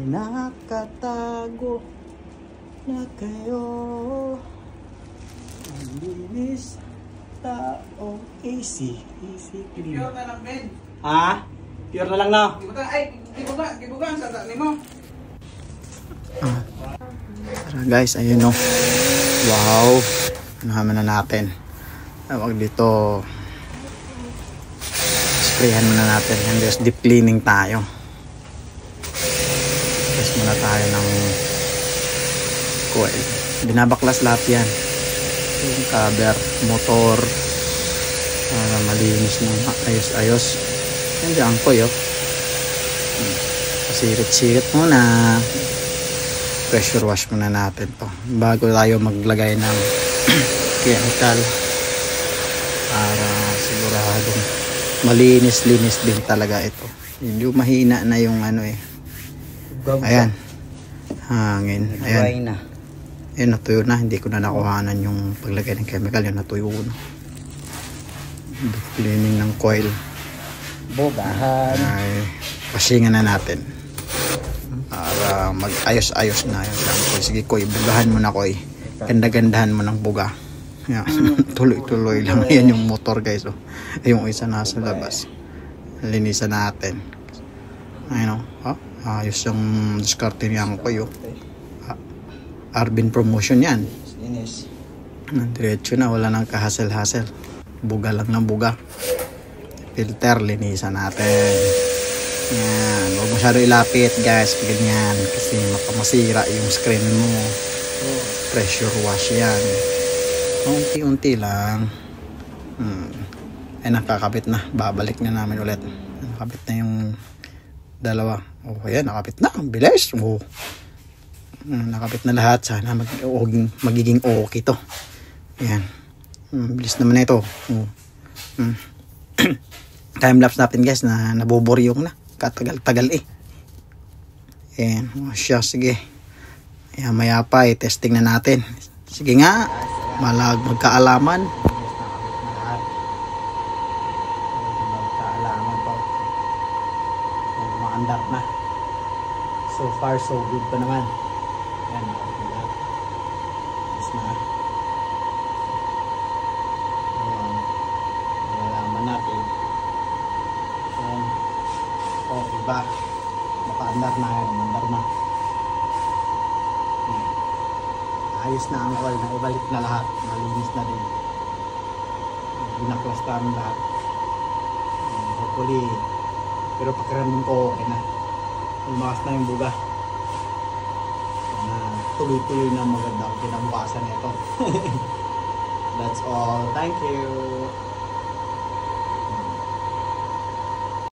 nakatago na kayo. Ang linis taong easy clean. Pure na lang, Ben. Ha? Pure na lang na. Gibuga ang sasali mo. Tara guys, ayun o. Wow. Nahaman na natin. Tawag dito. Sprayhan muna natin. And just deep cleaning tayo. Test muna tayo ng coil. Binabaklas lahat yan. Yung cover, motor. Para malinis ng ayos-ayos. Hindi ang koy oh. Sirit-sirit muna. Pressure wash muna natin to bago tayo maglagay ng chemical para siguradong malinis-linis din talaga ito. Medyo mahina na yung ano eh. Ayan. Hangin. Ayan. Ayan, natuyo na. Hindi ko na nakuhanan yung paglagay ng chemical. Yung natuyo na. Cleaning ng coil. Bugahan. Ay, pasingan na natin. Para mag-ayos-ayos na yung sample. Sige, Koy, bugahan mo na, Koy. Ganda-gandahan mo ng buga. Tuloy-tuloy lang. Yan yung motor, guys. Oh. Yung isa nasa labas. Linisan natin. Ayun, oh. Ayos yung diskarte niyan, Koy. Oh. Arbin promotion yan. Linis. Diretso na. Wala nang kahasel-hasel. Buga lang ng buga. Filter, linisan natin. Yan, huwag masyado ilapit guys, ganyan, kasi makamasira yung screen mo. Pressure wash yan. Unti-unti lang. Ay, nakakabit na. Babalik na namin ulit. Nakabit na yung dalawa. Oh, ayan, nakabit na. Bilis. Oh. Nakabit na lahat. Sana magiging okay to. Ayan. Bilis naman na ito. Oh. Time-lapse natin guys na nabuburyong na. Katagal-tagal eh. Ayan. O siya, sige. Ayan, maya pa eh. Testing na natin. Sige nga. Malag magkaalaman. Magkaalaman po. Maandar na. So far, so good pa naman. Ayan. Yes na. Ayan. Magkaalaman natin. Ayan. Oh, diba? Maka-andar na yan. Andar na. Ayos na ang coil. Naibalik na lahat. Malinis na din. Binaklas kami lahat. Hopefully, pero pakiramdam ko okay na. Lumakas na yung buga. Tuloy-tuloy na maganda ang kinabukasan nito. That's all. Thank you.